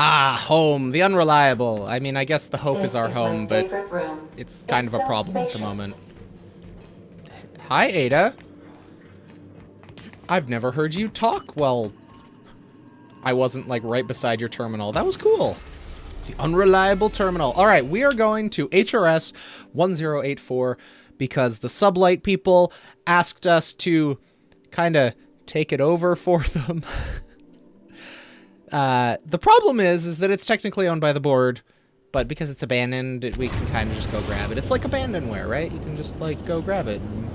Ah, home, the unreliable. I mean, I guess the hope is This our is home, my but favorite room. it's kind It's of a so problem at the spacious. moment. Hi, Ada. I've never heard you talk. Well, I wasn't, like, right beside your terminal. That was cool. The unreliable terminal. All right, we are going to HRS 1084 because the sublight people asked us to kind of take it over for them. The problem is that it's technically owned by the board, but because it's abandoned, we can kind of just go grab it. It's like abandonware, right? You can just, like, go grab it. And,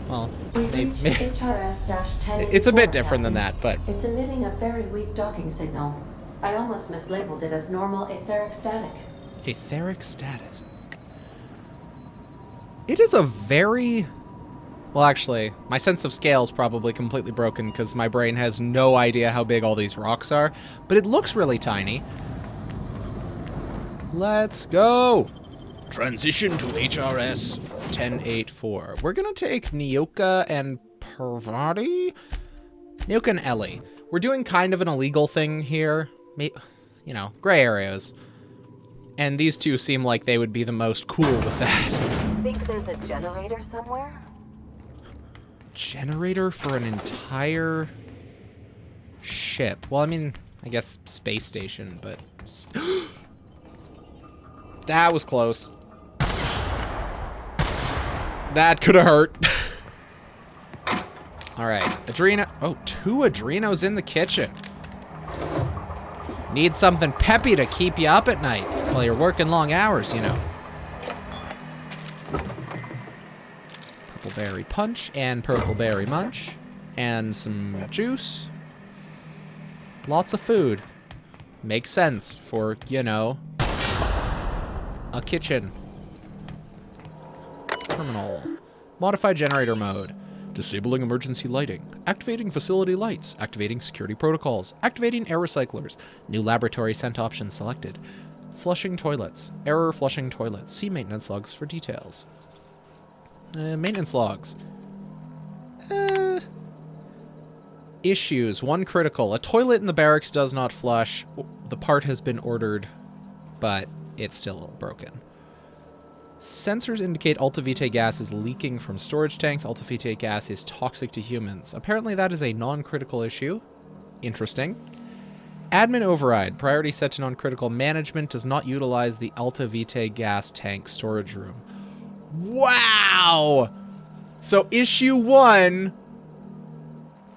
well, maybe, it's a bit different than that, but... It's emitting a very weak docking signal. I almost mislabeled it as normal etheric static. Etheric status. It is a very... Well, actually, my sense of scale is probably completely broken because my brain has no idea how big all these rocks are, but it looks really tiny. Let's go! Transition to HRS 1084. We're gonna take Nyoka and Parvati? Nyoka and Ellie. We're doing kind of an illegal thing here. You know, gray areas. And these two seem like they would be the most cool with that. Think there's a generator somewhere? Generator for an entire ship. Well, I mean, I guess space station, but... That was close. That could have hurt. All right, Adreno. Oh, 2 Adrenos in the kitchen. Need something peppy to keep you up at night while you're working long hours, you know. Purple berry punch and purple berry munch. And some juice. Lots of food. Makes sense for, you know, a kitchen. Terminal. Modify generator mode. Disabling emergency lighting. Activating facility lights. Activating security protocols. Activating air recyclers. New laboratory scent options selected. Flushing toilets. Error flushing toilets. See maintenance logs for details. Maintenance logs. Issues. 1 critical. A toilet in the barracks does not flush. The part has been ordered, but it's still broken. Sensors indicate Alta Vitae gas is leaking from storage tanks. Alta Vitae gas is toxic to humans. Apparently that is a non-critical issue. Interesting. Admin override. Priority set to non-critical. Management does not utilize the Alta Vitae gas tank storage room. Wow! So issue 1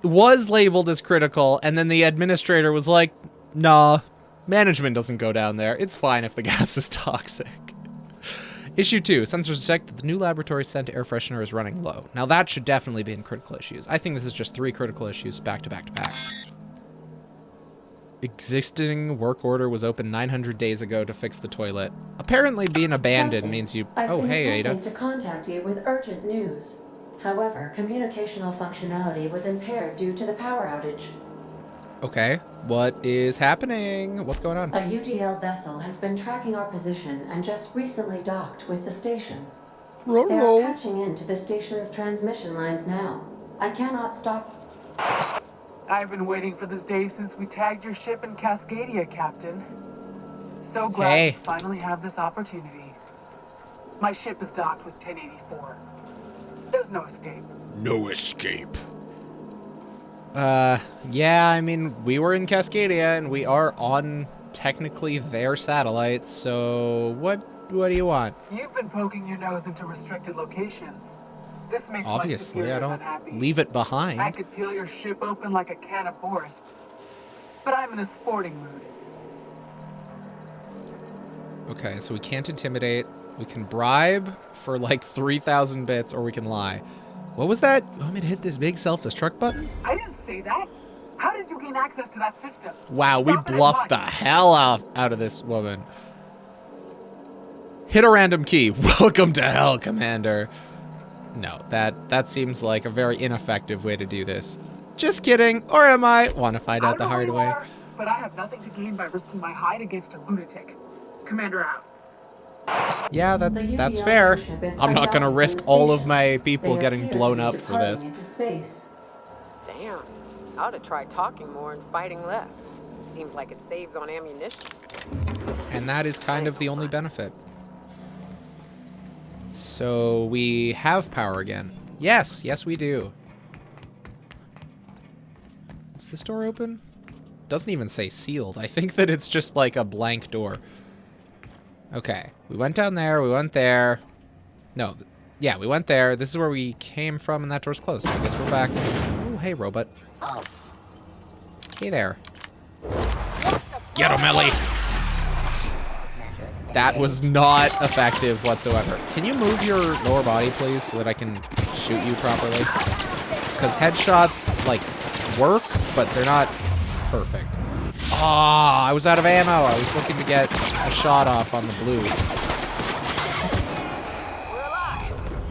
was labeled as critical, and then the administrator was like, nah, management doesn't go down there. It's fine if the gas is toxic. Issue 2, sensors detect that the new laboratory scent air freshener is running low. Now that should definitely be in critical issues. I think this is just 3 critical issues back to back to back. Existing work order was opened 900 days ago to fix the toilet. Apparently being abandoned Captain, means you... I've Oh, been hey, Ada. attempting to contact you with urgent news. However, communicational functionality was impaired due to the power outage. Okay, what is happening? What's going on? A UDL vessel has been tracking our position and just recently docked with the station. They're patching into the station's transmission lines now. I cannot stop. I've been waiting for this day since we tagged your ship in Cascadia, Captain. So glad to finally have this opportunity. My ship is docked with 1084. There's no escape. No escape. Yeah, I mean, we were in Cascadia, and we are on, technically, their satellites, so what do you want? You've been poking your nose into restricted locations. This makes Obviously, my I don't unhappy. leave it behind. I could peel your ship open like a can of Boris. But I'm in a sporting mood. Okay, so we can't intimidate. We can bribe for like 3,000 bits, or we can lie. What was that? You want me to hit this big self-destruct button? I didn't say that. How did you gain access to that system? Wow, we bluffed the hell out of this woman. Hit a random key. Welcome to hell, Commander. No, that seems like a very ineffective way to do this. Just kidding. Or am I? Want to find out the hard way? But I have nothing to gain by risking my hide against a lunatic. Commander out. Yeah, that's fair. I'm not gonna risk all of my people getting blown up for this. Damn. I ought to try talking more and fighting less. seems like it saves on ammunition. And that is kind of the only benefit. So we have power again. Yes, yes we do. Is this door open? Doesn't even say sealed. I think that it's just like a blank door. Okay, we went down there, we went there. No, yeah, we went there. This is where we came from, and that door's closed. So I guess we're back. Oh, hey, robot. Hey there. Get him, Ellie! That was not effective whatsoever. Can you move your lower body, please, so that I can shoot you properly? Because headshots, like, work, but they're not perfect. Ah, I was out of ammo. I was looking to get a shot off on the blue.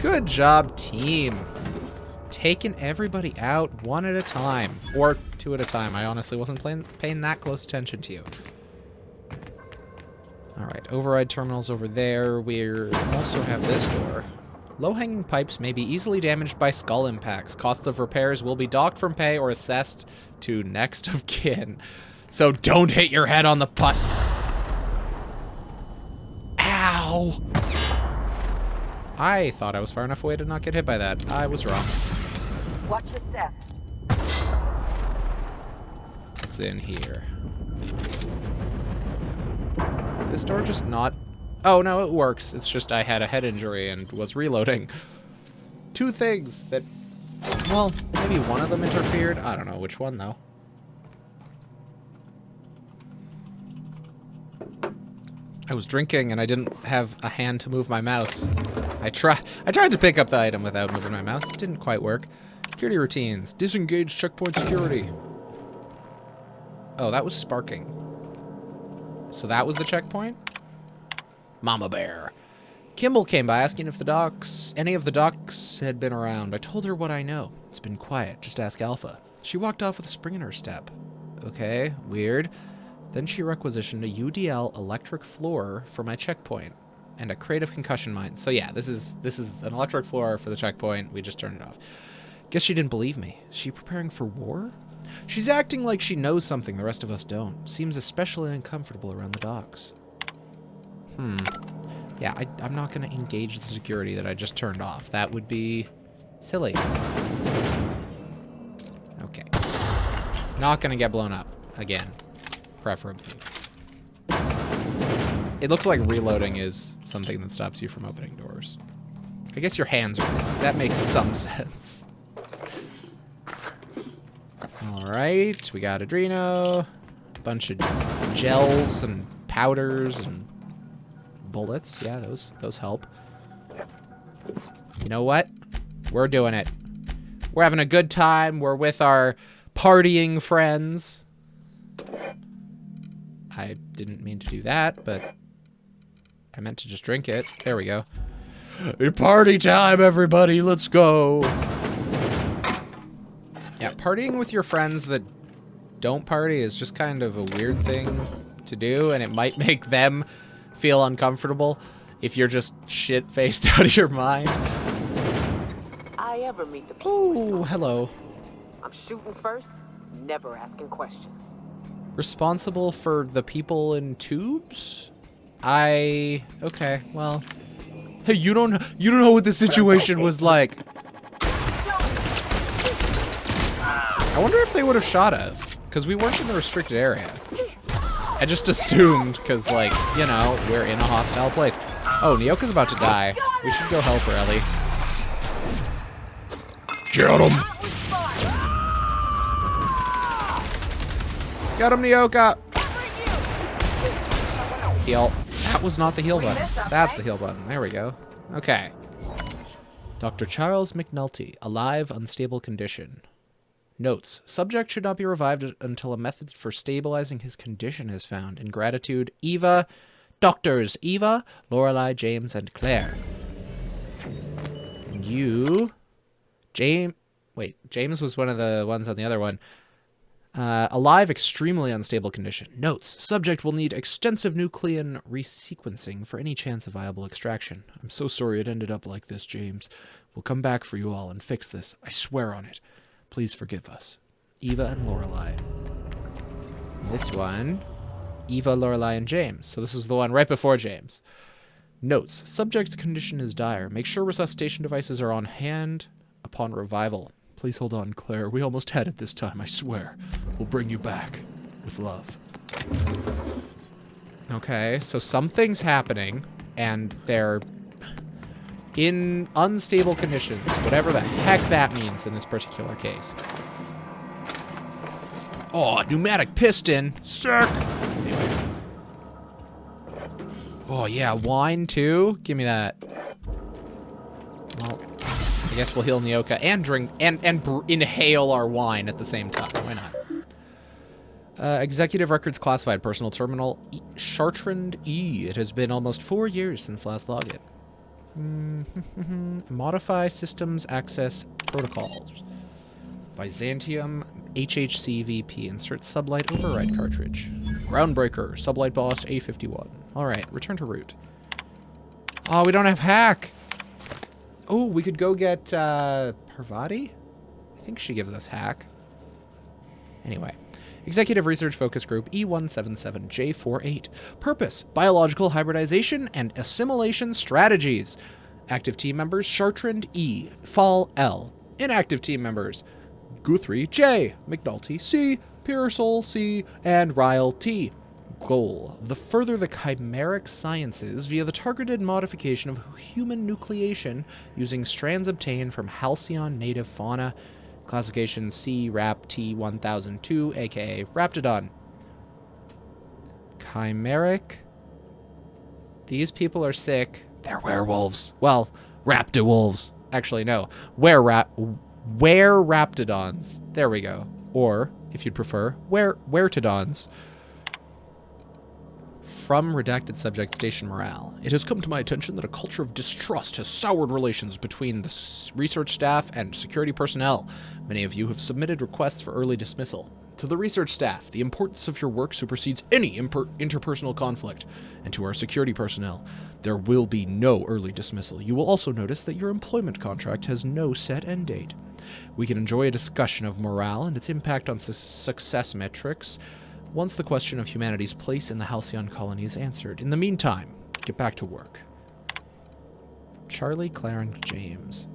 Good job, team. Taking everybody out one at a time. Or two at a time. I honestly wasn't paying that close attention to you. Alright, override terminals over there. We also have this door. Low-hanging pipes may be easily damaged by skull impacts. Costs of repairs will be docked from pay or assessed to next of kin. So don't hit your head on the putt. Ow! I thought I was far enough away to not get hit by that. I was wrong. Watch your step. What's in here? Is this door just not... Oh, no, it works. It's just I had a head injury and was reloading. Two things that... Well, maybe one of them interfered. I don't know which one, though. I was drinking and I didn't have a hand to move my mouse. I tried to pick up the item without moving my mouse. It didn't quite work. Security routines. Disengage checkpoint security. Oh, that was sparking. So that was the checkpoint? Mama Bear. Kimball came by asking if any of the docs had been around. I told her what I know. It's been quiet. Just ask Alpha. She walked off with a spring in her step. Okay, weird. Then she requisitioned a UDL electric floor for my checkpoint and a crate of concussion mines. So yeah, this is an electric floor for the checkpoint. We just turned it off. Guess she didn't believe me. Is she preparing for war? She's acting like she knows something the rest of us don't. Seems especially uncomfortable around the docks. Yeah, I'm not going to engage the security that I just turned off. That would be silly. Okay. Not going to get blown up again. Preferably. It looks like reloading is something that stops you from opening doors. I guess your hands are busy. That makes some sense. Alright, we got Adreno. A bunch of gels and powders and bullets. Yeah, those help. You know what? We're doing it. We're having a good time. We're with our partying friends. I didn't mean to do that, but I meant to just drink it. There we go. Party time, everybody. Let's go. Yeah, partying with your friends that don't party is just kind of a weird thing to do, and it might make them feel uncomfortable if you're just shit-faced out of your mind. I ever meet the people. Oh, hello. I'm shooting first, never asking questions. Responsible for the people in tubes? Okay, well. Hey, you don't know what the situation was like. I wonder if they would have shot us, because we weren't in the restricted area. I just assumed, because, like, you know, we're in a hostile place. Oh, Nyoka's about to die. We should go help her, Ellie. Get him! Get him, Nyoka! Heal. That was not the heal button. That's the heal button. There we go. Okay. Dr. Charles McNulty. Alive, unstable condition. Notes. Subject should not be revived until a method for stabilizing his condition is found. In gratitude, Eva. Doctors Eva, Lorelei, James, and Claire. And you... James... Wait, James was one of the ones on the other one. Alive, extremely unstable condition. Notes. Subject will need extensive nucleon resequencing for any chance of viable extraction. I'm so sorry it ended up like this, James. We'll come back for you all and fix this. I swear on it. Please forgive us. Eva and Lorelei. This one, Eva, Lorelei, and James. So this is the one right before James. Notes. Subject's condition is dire. Make sure resuscitation devices are on hand upon revival. Please hold on, Claire. We almost had it this time, I swear. We'll bring you back. With love. Okay, so something's happening, and they're in unstable conditions, whatever the heck that means in this particular case. Oh, pneumatic piston. Sick. Anyway. Oh, yeah, wine, too? Give me that. Well, I guess we'll heal Nyoka and drink and inhale our wine at the same time. Why not? Executive Records Classified Personal Terminal Chartrand E. It has been almost 4 years since last login. Modify Systems Access Protocols. Byzantium HHCVP. Insert sublight override cartridge. Groundbreaker. Sublight boss A51. Alright, return to root. Oh, we don't have hack! Oh, we could go get Parvati? I think she gives us hack. Anyway. Executive Research Focus Group E177J48. Purpose: biological hybridization and assimilation strategies. Active team members: Chartrand E, Fall L. Inactive team members: Guthrie J, McNulty C, Pearsall C, and Ryle T. Goal: further the chimeric sciences via the targeted modification of human nucleation using strands obtained from halcyon native fauna. Classification C-RAP T1002, aka Raptidon. Chimeric. These people are sick. They're werewolves. Well, Raptowolves. Actually, no. Were-Raptidons. There we go. Or, if you'd prefer, Weretidons. From redacted subject Station Morale. It has come to my attention that a culture of distrust has soured relations between the research staff and security personnel. Many of you have submitted requests for early dismissal. To the research staff, the importance of your work supersedes any interpersonal conflict. And to our security personnel, there will be no early dismissal. You will also notice that your employment contract has no set end date. We can enjoy a discussion of morale and its impact on success metrics once the question of humanity's place in the Halcyon colony is answered. In the meantime, get back to work. Charlie, Claire, and James.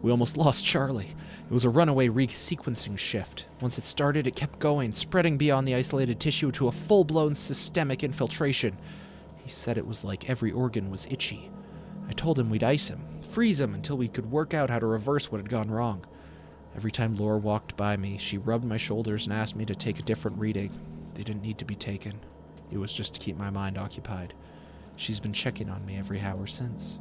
We almost lost Charlie. It was a runaway resequencing shift. Once it started, it kept going, spreading beyond the isolated tissue to a full-blown systemic infiltration. He said it was like every organ was itchy. I told him we'd ice him, freeze him until we could work out how to reverse what had gone wrong. Every time Laura walked by me, she rubbed my shoulders and asked me to take a different reading. They didn't need to be taken. It was just to keep my mind occupied. She's been checking on me every hour since.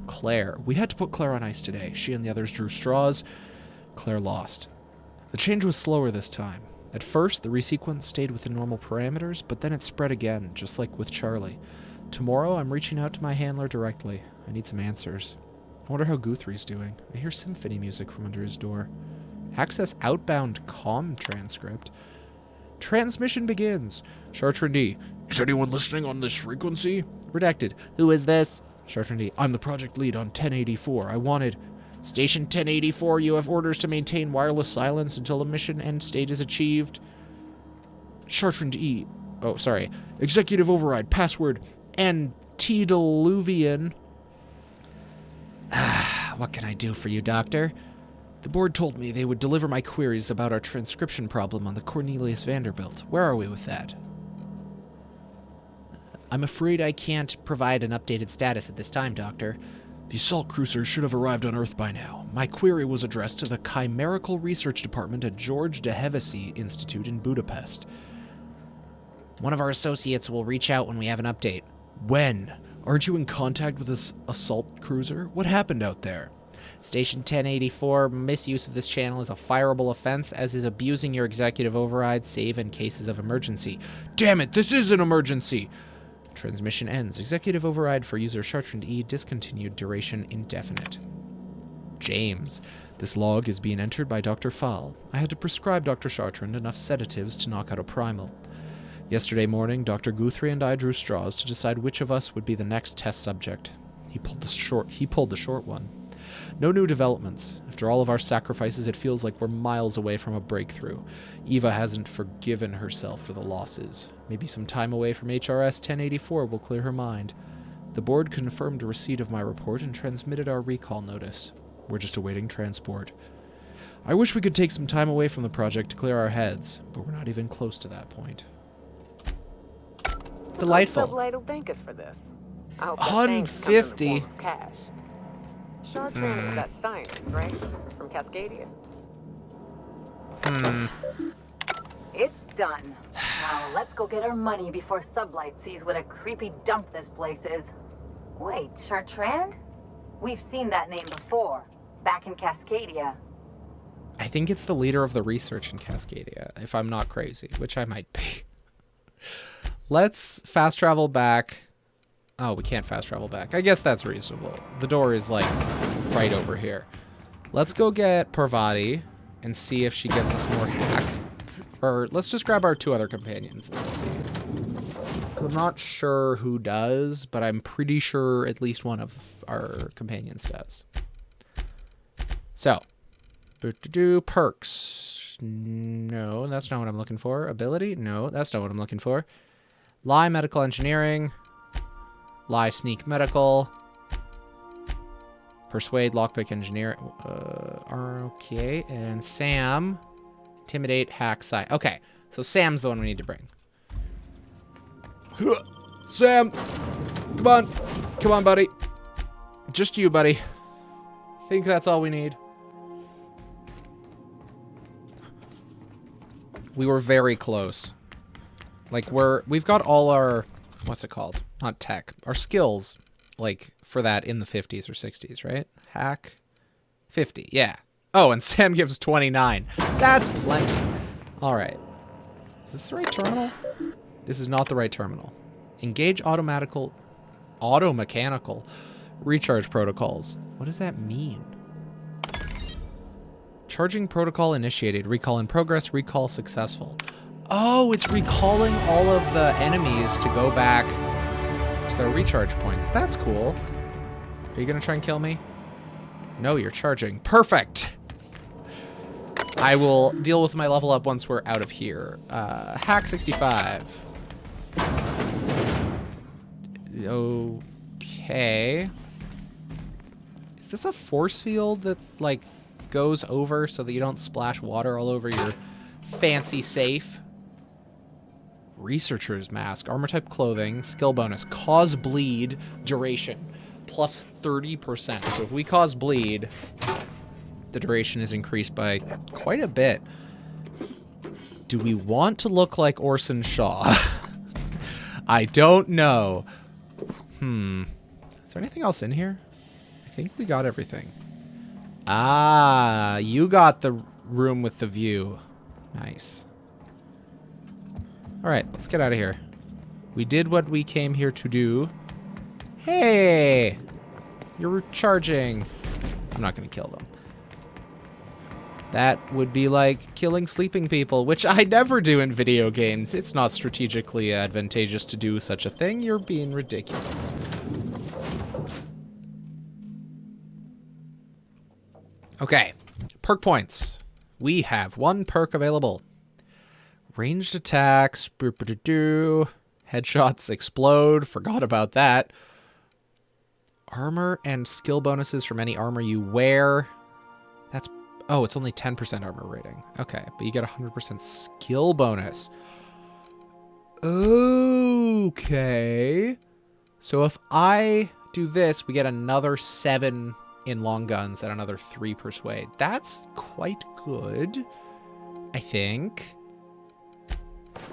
Claire. We had to put Claire on ice today. She and the others drew straws. Claire lost. The change was slower this time. At first, the resequence stayed within normal parameters, but then it spread again, just like with Charlie. Tomorrow, I'm reaching out to my handler directly. I need some answers. I wonder how Guthrie's doing. I hear symphony music from under his door. Access outbound comm transcript. Transmission begins. Chartrand D. Is anyone listening on this frequency? Redacted. Who is this? Chartrand D. I'm the project lead on 1084. I wanted... Station 1084, you have orders to maintain wireless silence until the mission end state is achieved. Chartrand E. Oh, sorry. Executive override. Password Antediluvian. What can I do for you, Doctor? The board told me they would deliver my queries about our transcription problem on the Cornelius Vanderbilt. Where are we with that? I'm afraid I can't provide an updated status at this time, Doctor. The assault cruiser should have arrived on Earth by now. My query was addressed to the Chimerical Research Department at George de Hevesy Institute in Budapest. One of our associates will reach out when we have an update. When? Aren't you in contact with this assault cruiser? What happened out there? Station 1084, misuse of this channel is a fireable offense, as is abusing your executive override, save in cases of emergency. Damn it, this is an emergency! Transmission ends. Executive override for user Chartrand E discontinued, duration indefinite. James. This log is being entered by Dr. Fall. I had to prescribe Dr. Chartrand enough sedatives to knock out a primal. Yesterday morning, Dr. Guthrie and I drew straws to decide which of us would be the next test subject. He pulled the short one. No new developments. After all of our sacrifices, it feels like we're miles away from a breakthrough. Eva hasn't forgiven herself for the losses. Maybe some time away from HRS 1084 will clear her mind. The board confirmed receipt of my report and transmitted our recall notice. We're just awaiting transport. I wish we could take some time away from the project to clear our heads, but we're not even close to that point. Delightful. Sublight will thank us for this. I hope 150. that thanks comes in the form of cash. Chartran is that scientist, right? From Cascadia. It's done. Now let's go get our money before Sublight sees what a creepy dump this place is. Wait, Chartrand? We've seen that name before, back in Cascadia. I think it's the leader of the research in Cascadia, if I'm not crazy, which I might be. Let's fast travel back. Oh, we can't fast travel back. I guess that's reasonable. The door is, like, right over here. Let's go get Parvati and see if she gives us more hack. Or let's just grab our 2 other companions and see. I'm not sure who does, but I'm pretty sure at least one of our companions does. So, perks. No, that's not what I'm looking for. Ability? No, that's not what I'm looking for. Lie medical engineering. Lie sneak medical. Persuade lockpick engineer. Okay, and Sam. Intimidate, hack, sci. Okay, so Sam's the one we need to bring. Sam! Come on. Come on, buddy. Just you, buddy. I think that's all we need. We were very close. Like, we've got all our... What's it called? Not tech. Our skills, like, for that in the 50s or 60s, right? Hack. 50, yeah. Oh, and Sam gives 29. That's plenty. All right. Is this the right terminal? This is not the right terminal. Engage automechanical recharge protocols. What does that mean? Charging protocol initiated. Recall in progress. Recall successful. Oh, it's recalling all of the enemies to go back to their recharge points. That's cool. Are you going to try and kill me? No, you're charging. Perfect. I will deal with my level up once we're out of here. Hack 65. Okay. Is this a force field that, like, goes over so that you don't splash water all over your fancy safe? Researcher's mask. Armor type clothing. Skill bonus. Cause bleed. Duration. Plus 30%. So if we cause bleed, the duration is increased by quite a bit. Do we want to look like Orson Shaw? I don't know. Is there anything else in here? I think we got everything. Ah, you got the room with the view. Nice. All right, let's get out of here. We did what we came here to do. Hey, you're charging. I'm not going to kill them. That would be like killing sleeping people, which I never do in video games. It's not strategically advantageous to do such a thing. You're being ridiculous. Okay, perk points. We have 1 perk available. Ranged attacks, headshots explode, forgot about that. Armor and skill bonuses from any armor you wear. That's, oh, it's only 10% armor rating. Okay, but you get 100% skill bonus. Okay. So if I do this, we get another 7 in long guns and another 3 persuade. That's quite good, I think.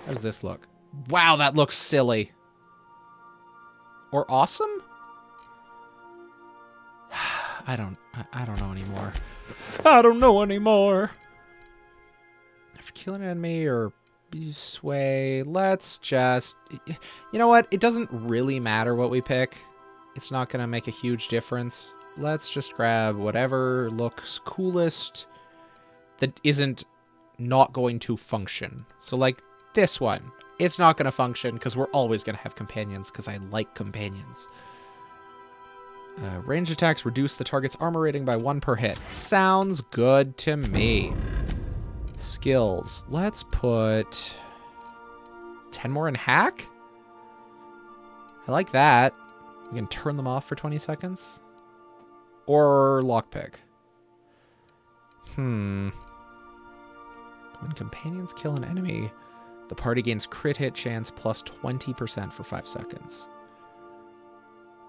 How does this look? Wow, that looks silly. Or awesome? I don't know anymore. I don't know anymore. After killing an enemy or sway, let's just... You know what? It doesn't really matter what we pick. It's not going to make a huge difference. Let's just grab whatever looks coolest that isn't not going to function. So, like, this one. It's not going to function because we're always going to have companions because I like companions. Range attacks reduce the target's armor rating by 1 per hit. Sounds good to me. Skills. Let's put 10 more in hack. I like that. We can turn them off for 20 seconds. Or lockpick. When companions kill an enemy, the party gains crit hit chance plus 20% for 5 seconds.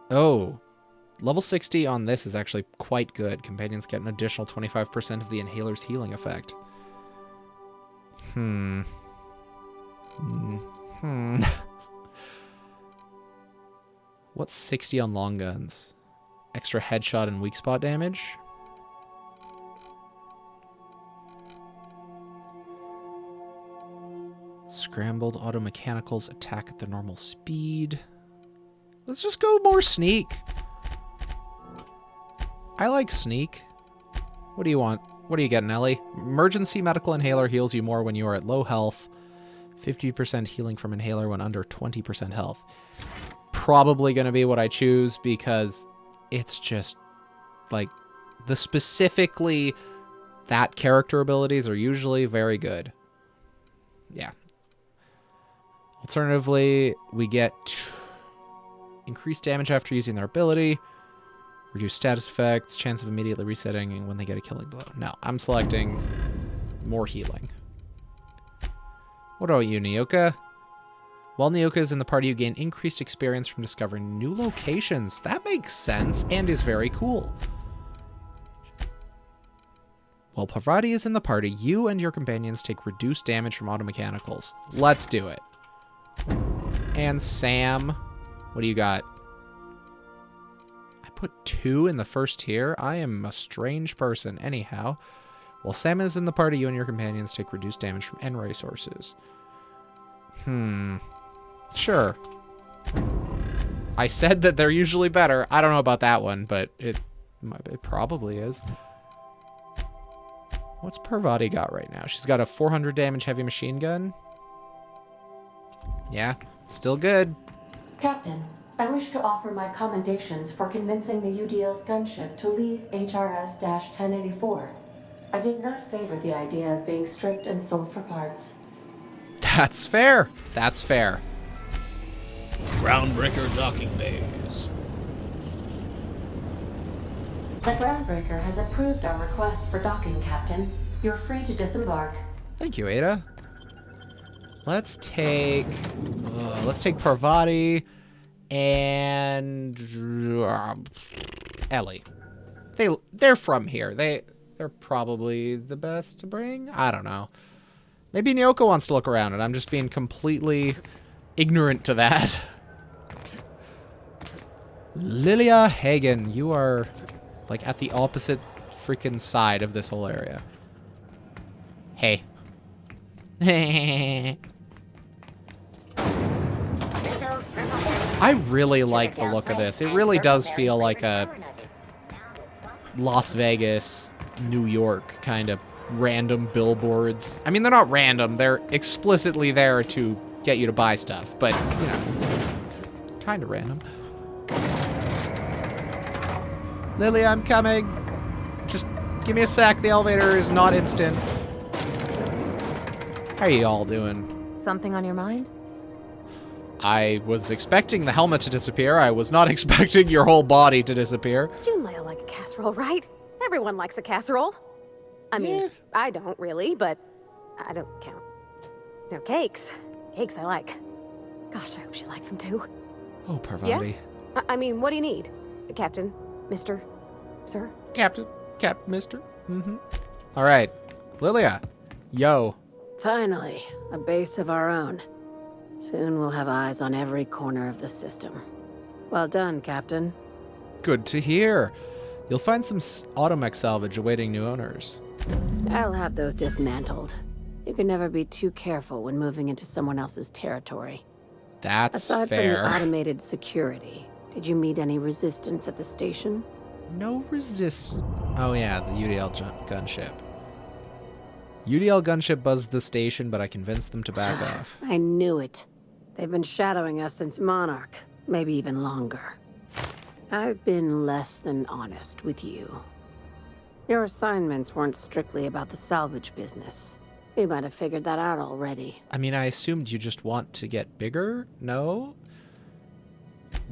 Oh. Level 60 on this is actually quite good. Companions get an additional 25% of the inhaler's healing effect. What's 60 on long guns? Extra headshot and weak spot damage? Scrambled auto mechanicals attack at the normal speed. Let's just go more sneak. I like sneak. What do you want? What are you getting, Ellie? Emergency medical inhaler heals you more when you are at low health. 50% healing from inhaler when under 20% health. Probably going to be what I choose because it's just like specifically that character abilities are usually very good. Yeah. Alternatively, we get increased damage after using their ability. Reduce status effects, chance of immediately resetting when they get a killing blow. No, I'm selecting more healing. What about you, Nyoka? While Nyoka is in the party, you gain increased experience from discovering new locations. That makes sense and is very cool. While Parvati is in the party, you and your companions take reduced damage from auto mechanicals. Let's do it. And Sam, what do you got? Put 2 in the first tier. I am a strange person. Anyhow, while Sam is in the party, you and your companions take reduced damage from N-ray sources. Sure. I said that they're usually better. I don't know about that one, but it probably is. What's Parvati got right now? She's got a 400 damage heavy machine gun. Yeah, still good. Captain, I wish to offer my commendations for convincing the UDL's gunship to leave HRS-1084. I did not favor the idea of being stripped and sold for parts. That's fair. That's fair. Groundbreaker docking bays. The Groundbreaker has approved our request for docking, Captain. You're free to disembark. Thank you, Ada. Let's take Parvati and Ellie. They're from here. They're probably the best to bring. I don't know. Maybe Nyoka wants to look around, and I'm just being completely ignorant to that. Lilia Hagen, you are like at the opposite freaking side of this whole area. Hey. I really like the look of this. It really does feel like a Las Vegas, New York kind of random billboards. I mean, they're not random. They're explicitly there to get you to buy stuff, but, you know, kind of random. Lily, I'm coming. Just give me a sec. The elevator is not instant. How are you all doing? Something on your mind? I was expecting the helmet to disappear. I was not expecting your whole body to disappear. You might like a casserole, right? Everyone likes a casserole. I mean, I don't really, but I don't count. No, cakes. Cakes I like. Gosh, I hope she likes them too. Oh, Parvati. Yeah? I mean, what do you need? Captain? Mr.? Sir? Captain, mister. Mm-hmm. All right. Lilia. Yo. Finally, a base of our own. Soon we'll have eyes on every corner of the system. Well done, Captain. Good to hear. You'll find some automech salvage awaiting new owners. I'll have those dismantled. You can never be too careful when moving into someone else's territory. That's Aside fair. from the automated security, did you meet any resistance at the station? No resist. Oh yeah, the UDL gunship. UDL gunship buzzed the station, but I convinced them to back off. I knew it. They've been shadowing us since Monarch, maybe even longer. I've been less than honest with you. Your assignments weren't strictly about the salvage business. You might have figured that out already. I mean, I assumed you just want to get bigger? No?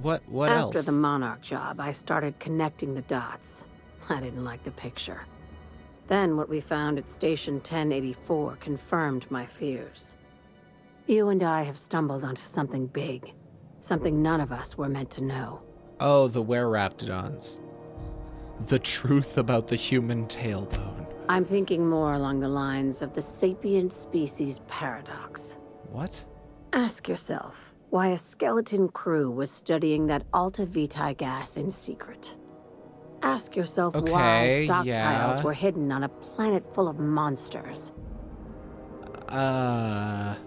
What else? After the Monarch job, I started connecting the dots. I didn't like the picture. Then what we found at Station 1084 confirmed my fears. You and I have stumbled onto something big. Something none of us were meant to know. Oh, the wereraptidons. The truth about the human tailbone. I'm thinking more along the lines of the sapient species paradox. What? Ask yourself why a skeleton crew was studying that Alta Vitae gas in secret. Ask yourself why stockpiles were hidden on a planet full of monsters. I'm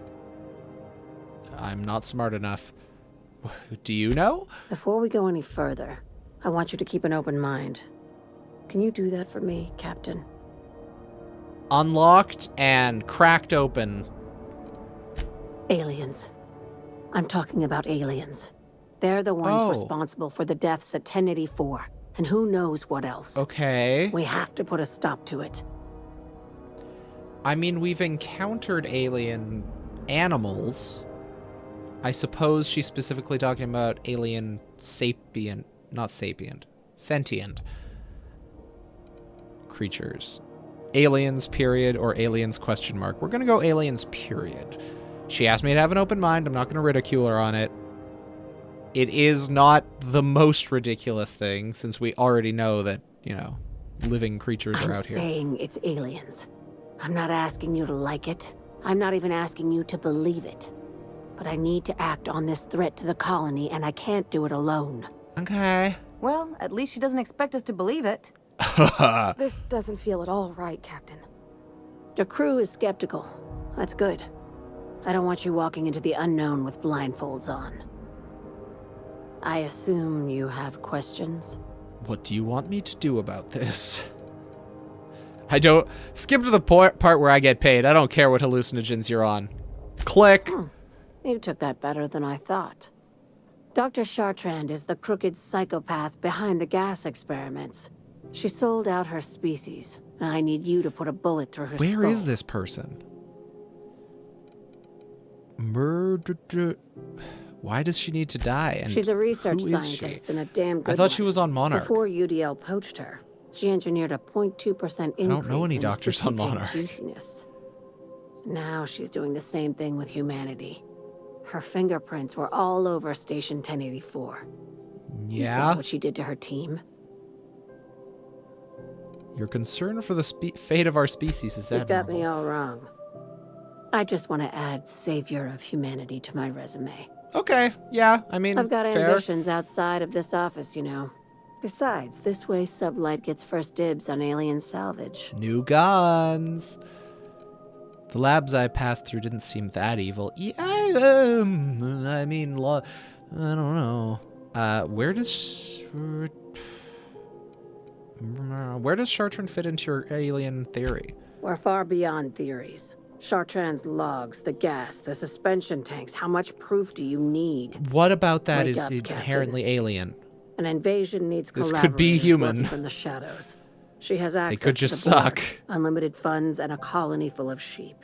not smart enough. Do you know? Before we go any further, I want you to keep an open mind. Can you do that for me, Captain? Unlocked and cracked open. Aliens. I'm talking about aliens. They're the ones responsible for the deaths at 1084, and who knows what else. Okay. We have to put a stop to it. I mean, we've encountered alien animals. I suppose she's specifically talking about alien sapient, not sapient, sentient creatures. Aliens, period, or aliens, question mark. We're going to go aliens, period. She asked me to have an open mind. I'm not going to ridicule her on it. It is not the most ridiculous thing, since we already know that, you know, living creatures are out here. I'm saying it's aliens. I'm not asking you to like it. I'm not even asking you to believe it. But I need to act on this threat to the colony, and I can't do it alone. Okay. Well, at least she doesn't expect us to believe it. This doesn't feel at all right, Captain. The crew is skeptical. That's good. I don't want you walking into the unknown with blindfolds on. I assume you have questions? What do you want me to do about this? I don't... Skip to the part where I get paid. I don't care what hallucinogens you're on. Click. You took that better than I thought. Dr. Chartrand is the crooked psychopath behind the gas experiments. She sold out her species. I need you to put a bullet through her skull. Where is this person? Murder... Why does she need to die? And she's a research who is scientist and a damn good I thought one. she was on Monarch. Before UDL poached her, she engineered a 0.2% increase I don't know any in doctors on 60-page Monarch. juiciness. Now she's doing the same thing with humanity. Her fingerprints were all over Station 1084. You saw what she did to her team? Your concern for the fate of our species is You've got admirable. me all wrong. I just want to add savior of humanity to my resume. Okay, yeah, I mean, I've got fair. ambitions outside of this office, you know. Besides, this way Sublight gets first dibs on alien salvage. New guns. The labs I passed through didn't seem that evil. Yeah, I mean, I don't know. Where does Chartrand fit into your alien theory? We're far beyond theories. Chartrand's logs, the gas, the suspension tanks. How much proof do you need? What about that Wake is up, inherently Captain. alien? An invasion needs This collaborators could be human. working from the shadows. She has access could just to the board, suck. unlimited funds, and a colony full of sheep.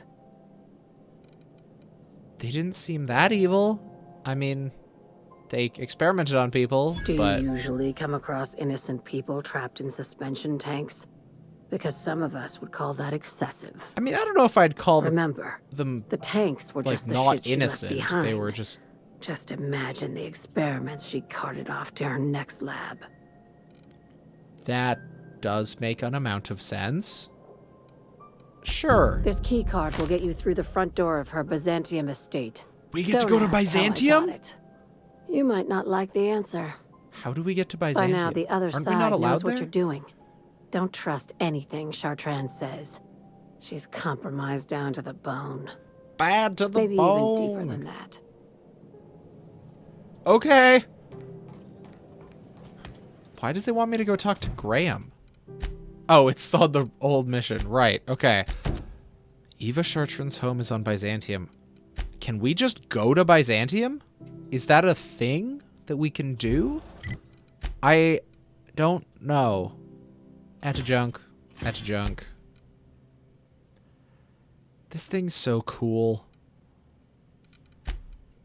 They didn't seem that evil. I mean, they experimented on people, Do but... you usually come across innocent people trapped in suspension tanks? Because some of us would call that excessive. I mean, I don't know if I'd call Remember, them the tanks were like just the not shit she innocent. left behind. They were just... Just imagine the experiments she carted off to her next lab. That does make an amount of sense. Sure. This key card will get you through the front door of her Byzantium estate. We get to Don't go to ask how I Byzantium? got it. You might not like the answer. How do we get to By Byzantium? now, the other Aren't we not side allowed knows what there? you're doing. Don't trust anything Chartrand says. She's compromised down to the bone. Bad to the Maybe bone. even deeper than that. Okay. Why does it want me to go talk to Graham? Oh, it's on the old mission. Right, okay. Eva Chartrand's home is on Byzantium. Can we just go to Byzantium? Is that a thing that we can do? I don't know. Add to junk. Add to junk. This thing's so cool.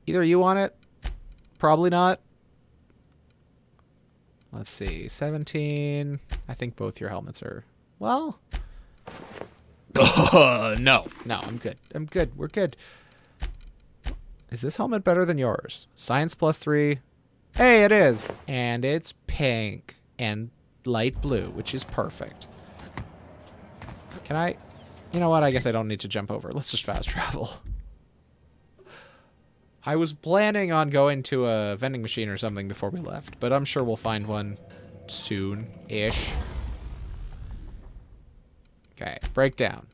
Either you want it? Probably not. Let's see. 17. I think both your helmets are... Well... no. No, I'm good. I'm good. We're good. Is this helmet better than yours? Science +3. Hey, it is. And it's pink and light blue, which is perfect. Can I... You know what? I guess I don't need to jump over. Let's just fast travel. I was planning on going to a vending machine or something before we left, but I'm sure we'll find one soon-ish. Okay, break down.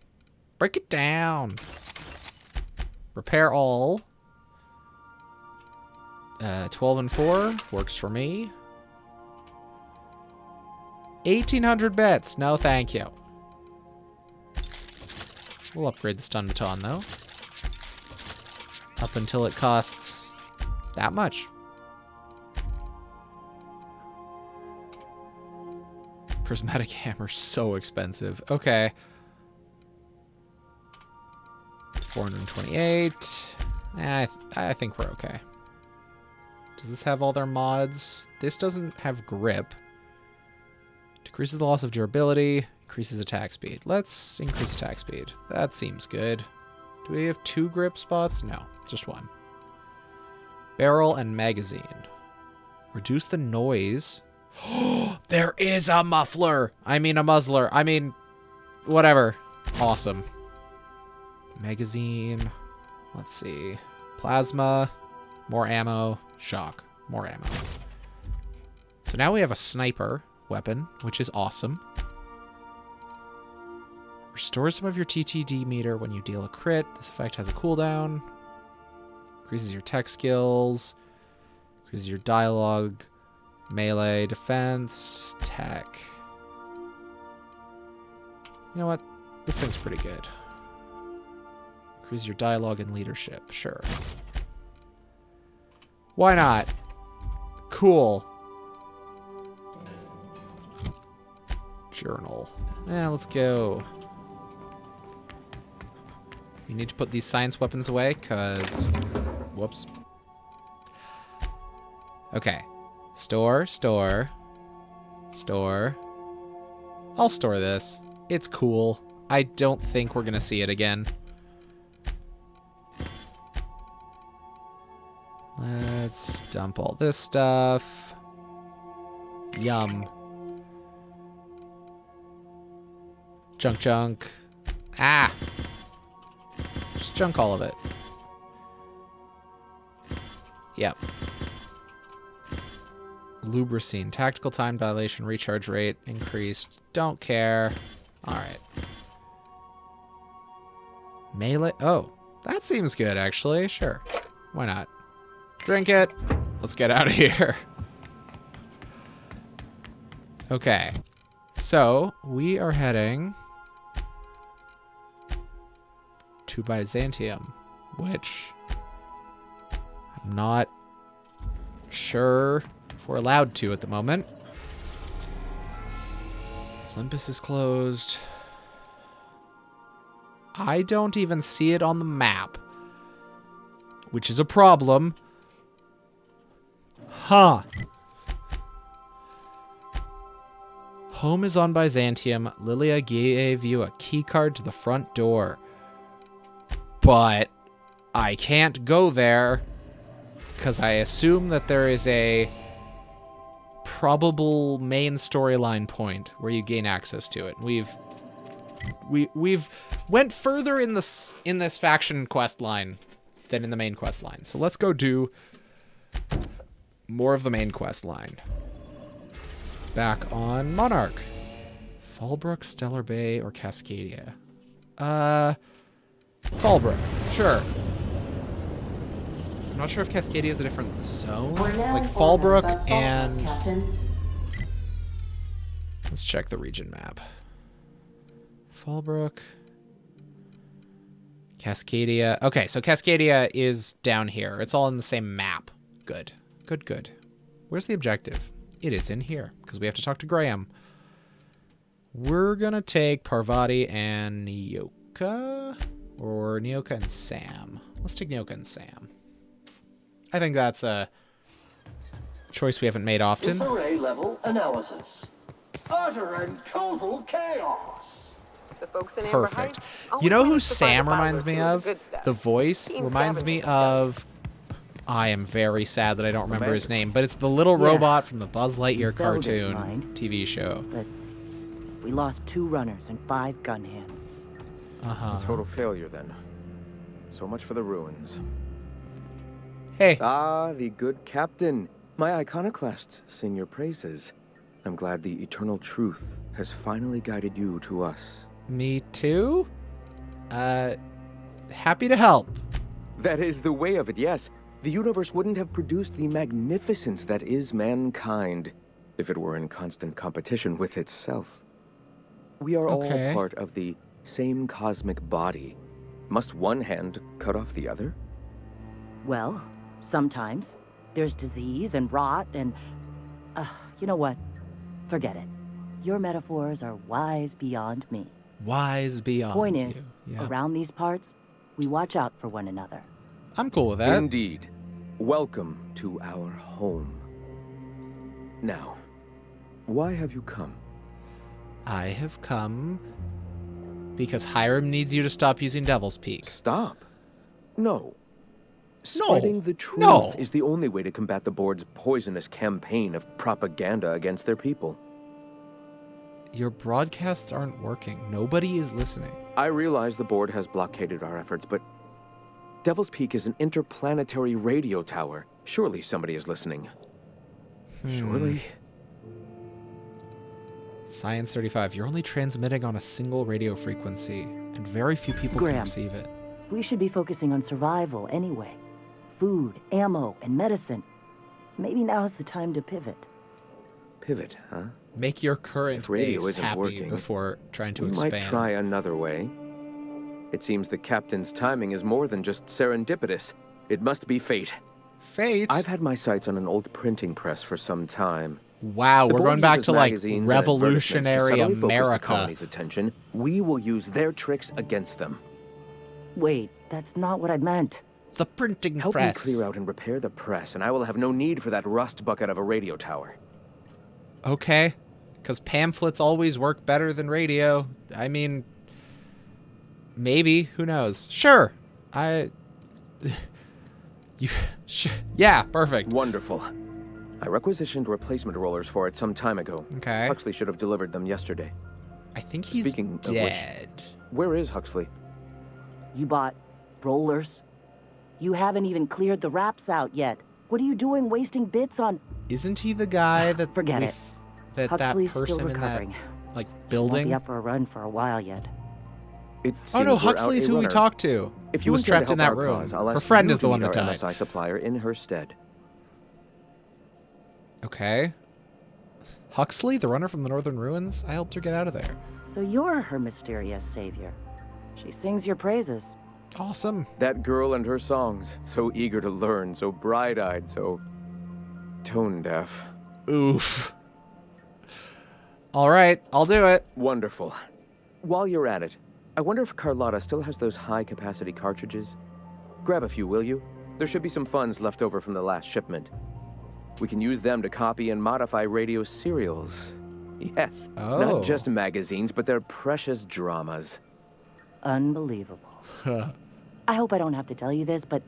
Break it down. Repair all. 12 and 4 works for me. 1,800 bits. No, thank you. We'll upgrade the stun baton, though. Up until it costs that much. Prismatic hammer's so expensive. Okay. 428. I think we're okay. Does this have all their mods? This doesn't have grip. Decreases the loss of durability. Increases attack speed. Let's increase attack speed. That seems good. Do we have 2 grip spots? No, just 1. Barrel and magazine. Reduce the noise. There is a muffler! I mean a muzzler. I mean, whatever. Awesome. Magazine. Let's see. Plasma. More ammo. Shock. More ammo. So now we have a sniper weapon, which is awesome. Restores some of your TTD meter when you deal a crit. This effect has a cooldown. Increases your tech skills. Increases your dialogue. Melee, defense, tech. You know what? This thing's pretty good. Increase your dialogue and leadership. Sure. Why not? Cool. Journal. Yeah, let's go. You need to put these science weapons away, because... Whoops. Okay. Store, store. Store. I'll store this. It's cool. I don't think we're gonna see it again. Let's dump all this stuff. Yum. Junk, junk. Ah! Just junk all of it. Yep. Lubricine. Tactical time dilation, recharge rate increased. Don't care. Alright. Melee. Oh, that seems good, actually. Sure. Why not? Drink it. Let's get out of here. Okay. So, we are heading to Byzantium, which I'm not sure if we're allowed to at the moment. Olympus is closed. I don't even see it on the map, which is a problem. Huh. Home is on Byzantium. Lilia gave you a key card to the front door. But I can't go there because I assume that there is a probable main storyline point where you gain access to it. We've went further in this faction quest line than in the main quest line. So let's go do more of the main quest line. Back on Monarch. Fallbrook, Stellar Bay, or Cascadia? Fallbrook. Sure. I'm not sure if Cascadia is a different zone. Like Fallbrook and... Captain. Let's check the region map. Fallbrook. Cascadia. Okay, so Cascadia is down here. It's all in the same map. Good. Good, good. Where's the objective? It is in here, because we have to talk to Graham. We're going to take Parvati and Nyoka, or Nyoka and Sam. Let's take Nyoka and Sam. I think that's a choice we haven't made often. Disarray level analysis. Utter and total chaos. The folks in Amber Perfect. Heights You know who always manage to find Sam a file or reminds me two the of? good stuff. The voice Keen reminds me scavenging of... I am very sad that I don't remember his name, but it's the little robot from the Buzz Lightyear felled it, cartoon mind. TV show. But we lost 2 runners and 5 gun hands. Uh-huh. Total failure, then. So much for the ruins. Hey. Ah, the good captain. My iconoclasts sing your praises. I'm glad the eternal truth has finally guided you to us. Me too? Happy to help. That is the way of it, yes. The universe wouldn't have produced the magnificence that is mankind if it were in constant competition with itself. We are all part of the same cosmic body. Must one hand cut off the other? Well, sometimes. There's disease and rot and... you know what? Forget it. Your metaphors are wise beyond me. Wise beyond Point is, you. Yeah. around these parts, we watch out for one another. I'm cool with that. Indeed. Welcome to our home. Now, why have you come? I have come because Hiram needs you to stop using Devil's Peak. Stop? No. Spreading the truth is the only way to combat the board's poisonous campaign of propaganda against their people. Your broadcasts aren't working. Nobody is listening. I realize the board has blockaded our efforts, but Devil's Peak is an interplanetary radio tower. Surely somebody is listening. Surely? Science 35, you're only transmitting on a single radio frequency, and very few people Graham, can receive it. We should be focusing on survival anyway. Food, ammo, and medicine. Maybe now's the time to pivot. Pivot, huh? Make your current If radio base isn't happy working, before trying to we expand. might try another way. It seems the captain's timing is more than just serendipitous. It must be fate. Fate? I've had my sights on an old printing press for some time. Wow, The we're board going back uses to like magazines and revolutionary advertisements to subtly focus the America. colony's attention. We will use their tricks against them. Wait, that's not what I meant. The printing Help press. me clear out and repair the press, and I will have no need for that rust bucket of a radio tower. Okay, because pamphlets always work better than radio. I mean, maybe. Who knows? Sure. Yeah, perfect. Wonderful. I requisitioned replacement rollers for it some time ago. Okay. Huxley should have delivered them yesterday. I think he's Speaking of which, dead. where is Huxley? You bought rollers? You haven't even cleared the wraps out yet. What are you doing wasting bits on... Isn't he the guy that Forget it. that Huxley's person still in that recovering. like Won't building? be up for a run for a while yet. It Oh no, seems we're out Huxley's a who we runner. talked to. If He you was intend to trapped in help that our room. cause, I'll Her ask friend you is to the one meet that our died. MSI supplier in her stead. Okay. Huxley, the runner from the Northern Ruins? I helped her get out of there. So you're her mysterious savior. She sings your praises. Awesome. That girl and her songs, so eager to learn, so bright-eyed, so tone-deaf. Oof. All right, I'll do it. Wonderful. While you're at it, I wonder if Carlotta still has those high-capacity cartridges? Grab a few, will you? There should be some funds left over from the last shipment. We can use them to copy and modify radio serials. Yes, not just magazines, but their precious dramas. Unbelievable. I hope I don't have to tell you this, but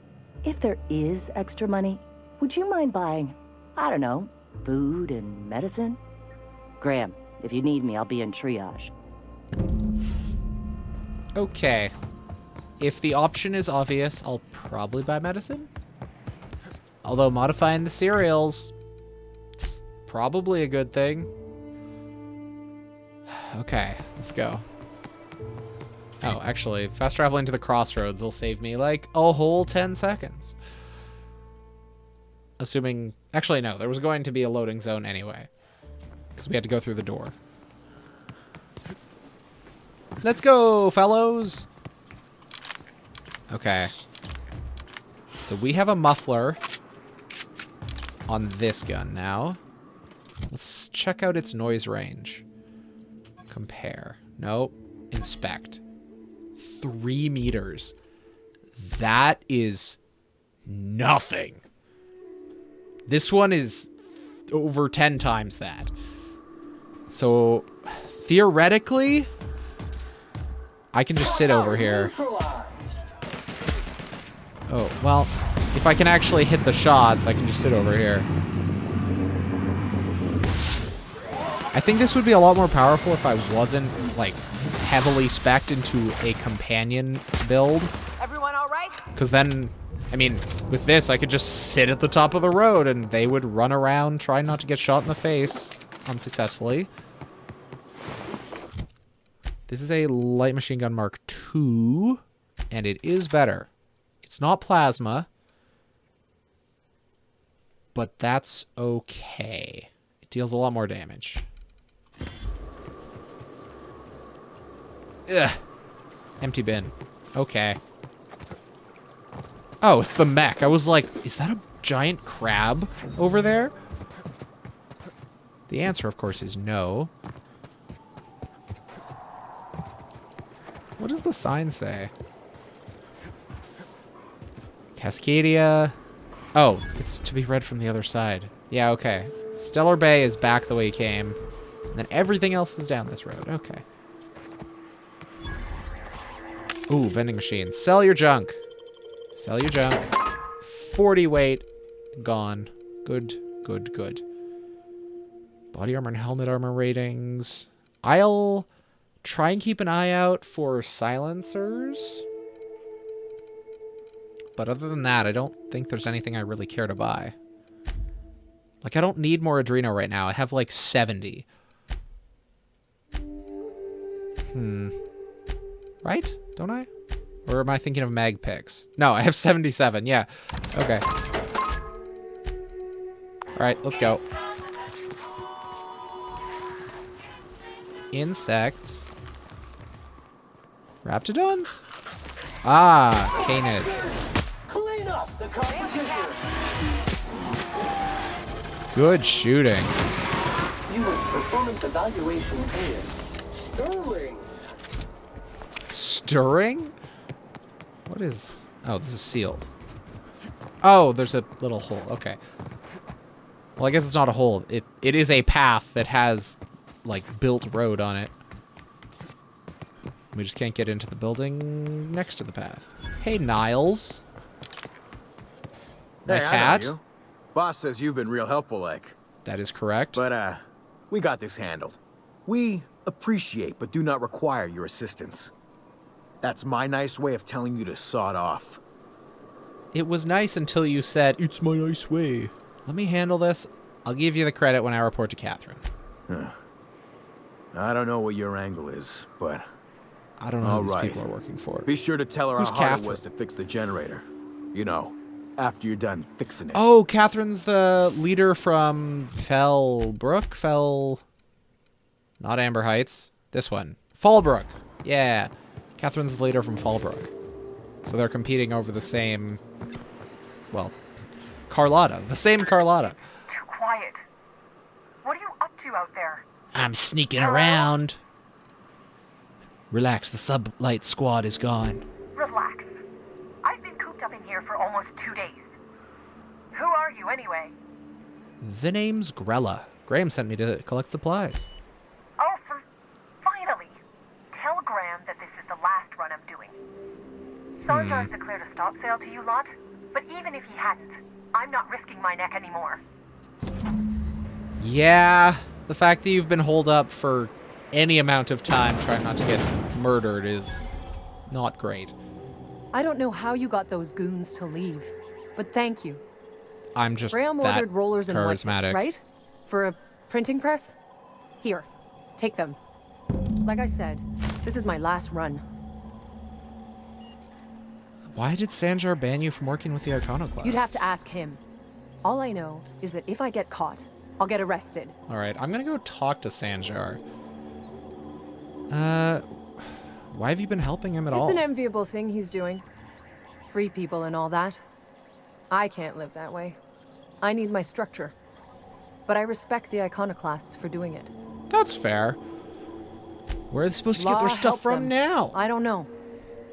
if there is extra money, would you mind buying, I don't know, food and medicine? Graham, if you need me, I'll be in triage. Okay. If the option is obvious, I'll probably buy medicine. Although modifying the cereals, it's probably a good thing. Okay, let's go. Oh, actually, fast traveling to the crossroads will save me like a whole 10 seconds. Assuming, actually no, there was going to be a loading zone anyway, because we had to go through the door. Let's go, fellows. Okay. So we have a muffler on this gun now. Let's check out its noise range. Compare. Nope. Inspect. 3 meters. That is nothing. This one is over 10 times that. So, theoretically, I can just sit over here. Oh, well, if I can actually hit the shots, I can just sit over here. I think this would be a lot more powerful if I wasn't, like, heavily spec'd into a companion build. Everyone all right? Because then, I mean, with this, I could just sit at the top of the road and they would run around, try not to get shot in the face unsuccessfully. This is a light machine gun Mark II, and it is better. It's not plasma, but that's okay. It deals a lot more damage. Ugh. Empty bin. Okay. Oh, it's the mech. I was like, is that a giant crab over there? The answer, of course, is no. What does the sign say? Cascadia. Oh, it's to be read from the other side. Yeah, okay. Stellar Bay is back the way you came. And then everything else is down this road. Okay. Ooh, vending machine. Sell your junk. Sell your junk. 40 weight. Gone. Good, good, good. Body armor and helmet armor ratings. I'll try and keep an eye out for silencers. But other than that, I don't think there's anything I really care to buy. Like, I don't need more Adreno right now. I have, like, 70. Right? Don't I? Or am I thinking of mag picks? No, I have 77. Yeah. Okay. Alright, let's go. Insects. Raptidons? Ah, canids. Clean up the competition. Good shooting. Human performance evaluation is sterling. Stirring? What is... Oh, this is sealed. Oh, there's a little hole. Okay. Well, I guess it's not a hole. It is a path that has, like, built road on it. We just can't get into the building next to the path. Hey, Niles. Nice hat. You. Boss says you've been real helpful, like. That is correct. But, we got this handled. We appreciate but do not require your assistance. That's my nice way of telling you to sod off. It was nice until you said, it's my nice way. Let me handle this. I'll give you the credit when I report to Catherine. I don't know what your angle is, but... I don't know who these people are working for. Be sure to tell her Who's how hard Catherine? it was to fix the generator. You know, after you're done fixing it. Oh, Catherine's the leader from Fellbrook? Not Amber Heights. This one. Fallbrook. Yeah. Catherine's the leader from Fallbrook. So they're competing over the same... Well, Carlotta. The same Carlotta. Too quiet. What are you up to out there? I'm sneaking around. Relax, the sublight squad is gone. Relax. I've been cooped up in here for almost 2 days. Who are you, anyway? The name's Grella. Graham sent me to collect supplies. Oh, finally. Tell Graham that this is the last run I'm doing. Sarjar's declared a stop sale to you lot, but even if he hadn't, I'm not risking my neck anymore. Yeah, the fact that you've been holed up for any amount of time trying not to get murdered is not great. I don't know how you got those goons to leave, but thank you. I'm just Graham that ordered rollers and charismatic. whitesticks, right? For a printing press? Here, take them. Like I said, this is my last run. Why did Sanjar ban you from working with the Iconoclasts? You'd have to ask him. All I know is that if I get caught, I'll get arrested. Alright, I'm gonna go talk to Sanjar. Why have you been helping him at all? It's an enviable thing he's doing. Free people and all that. I can't live that way. I need my structure. but I respect the iconoclasts for doing it. That's fair. Where are they supposed to get their Law stuff help from them. now? I don't know.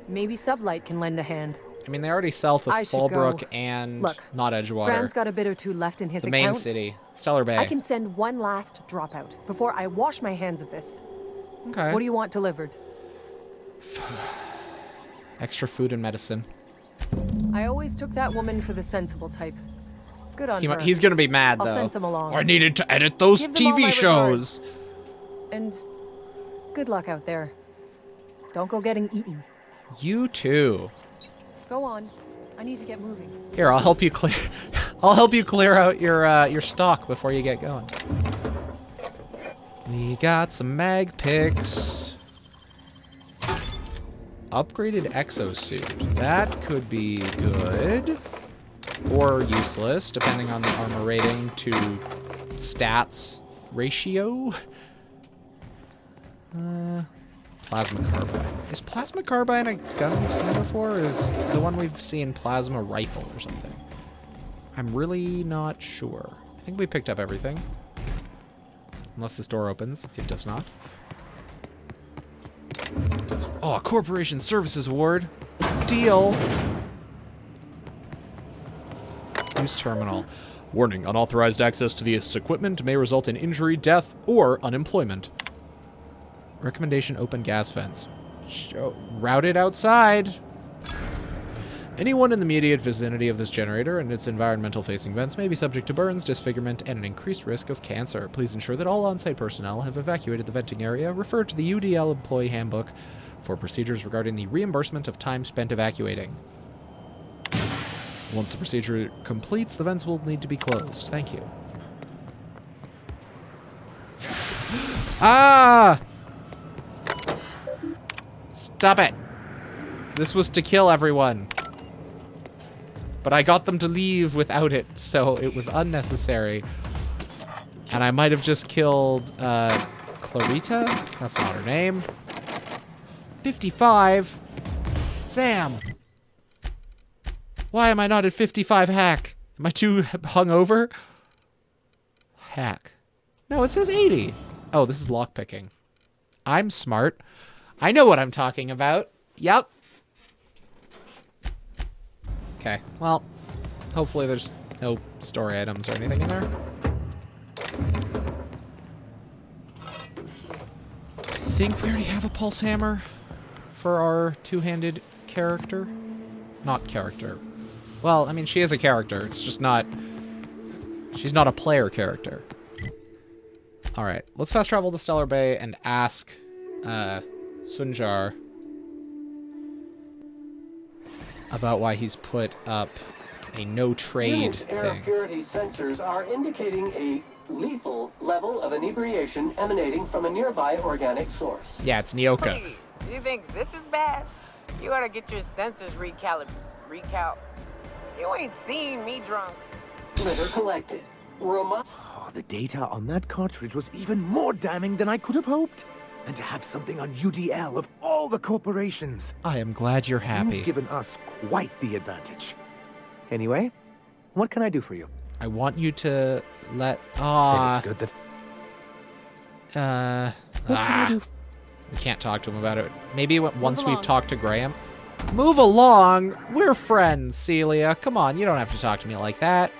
Maybe Sublight can lend a hand. I mean, they already sell to I should Fallbrook go. and Look, not Edgewater. Graham's got a bit or two left in his The account. main city. Stellar Bay. I can send one last dropout before I wash my hands of this. Okay. What do you want delivered? Extra food and medicine. I always took that woman for the sensible type. Good on her. He's gonna be mad, though. I'll send some along. I needed to edit those Give them all my TV shows. And good luck out there. Don't go getting eaten. You too. Go on. I need to get moving. Here, I'll help you clear. I'll help you clear out your stock before you get going. We got some mag picks. Upgraded exosuit. That could be good. Or useless, depending on the armor rating to stats ratio. Plasma carbine. Is plasma carbine a gun we've seen before, or is the one we've seen plasma rifle or something? I'm really not sure. I think we picked up everything. Unless this door opens. It does not. Oh, a Corporation Services Award. Deal. Use terminal. Warning, unauthorized access to this equipment may result in injury, death, or unemployment. Recommendation, open gas vents. Routed outside. Anyone in the immediate vicinity of this generator and its environmental facing vents may be subject to burns, disfigurement, and an increased risk of cancer. Please ensure that all on-site personnel have evacuated the venting area. Refer to the UDL Employee Handbook for procedures regarding the reimbursement of time spent evacuating. Once the procedure completes, the vents will need to be closed. Thank you. Ah! Stop it! This was to kill everyone. But I got them to leave without it, so it was unnecessary. And I might have just killed, Clarita? That's not her name. 55? Sam! Why am I not at 55 hack? Am I too hungover? Hack. No, it says 80. Oh, this is lockpicking. I'm smart. I know what I'm talking about. Yep. Okay, well, hopefully there's no story items or anything in there. I think we already have a pulse hammer for our two-handed character. Not character. Well, I mean, she is a character. It's just not... She's not a player character. Alright, let's fast travel to Stellar Bay and ask Sunjar about why he's put up a no-trade Unit's thing. air purity sensors are indicating a lethal level of inebriation emanating from a nearby organic source. Yeah, it's Nyoka. Please, you think this is bad? You ought to get your sensors recalc. You ain't seen me drunk. Litter collected. Oh, the data on that cartridge was even more damning than I could have hoped. And to have something on UDL of all the corporations. I am glad you're happy. You've given us quite the advantage. Anyway, what can I do for you? I want you to let... Then it's good that... What can I do? We can't talk to him about it. Maybe once we've talked to Graham. Move along. We're friends, Celia. Come on, you don't have to talk to me like that.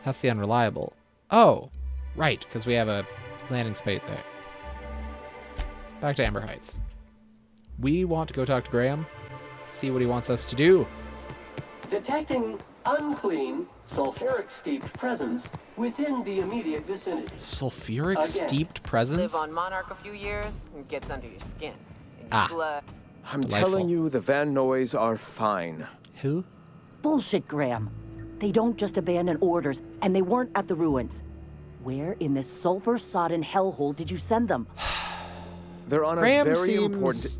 That's the unreliable. Oh, right, because we have a landing space there. Back to Amber Heights. We want to go talk to Graham, see what he wants us to do. Detecting unclean, sulfuric-steeped presence within the immediate vicinity. Sulfuric-steeped presence? Live on Monarch a few years and gets under your skin. I'm telling you, the Van Noys are fine. Who? Bullshit, Graham. They don't just abandon orders, and they weren't at the ruins. Where in this sulfur-sodden hellhole did you send them? They're on Graham a very seems important...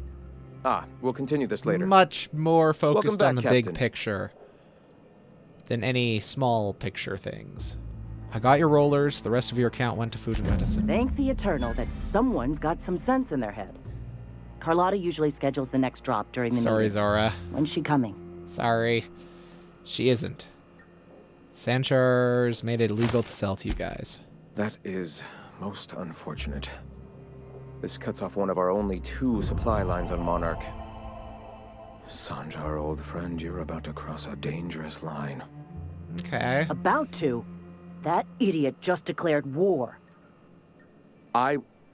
we'll continue this later. Much more focused back, on the Captain. big picture than any small picture things. I got your rollers. The rest of your account went to food and medicine. Thank the Eternal that someone's got some sense in their head. Carlotta usually schedules the next drop during the Sorry, meeting. Zora. When's she coming? Sorry. She isn't. Sanchez made it illegal to sell to you guys. That is most unfortunate. This cuts off one of our only 2 supply lines on Monarch. Sanjar, old friend, you're about to cross a dangerous line. Okay. About to? That idiot just declared war.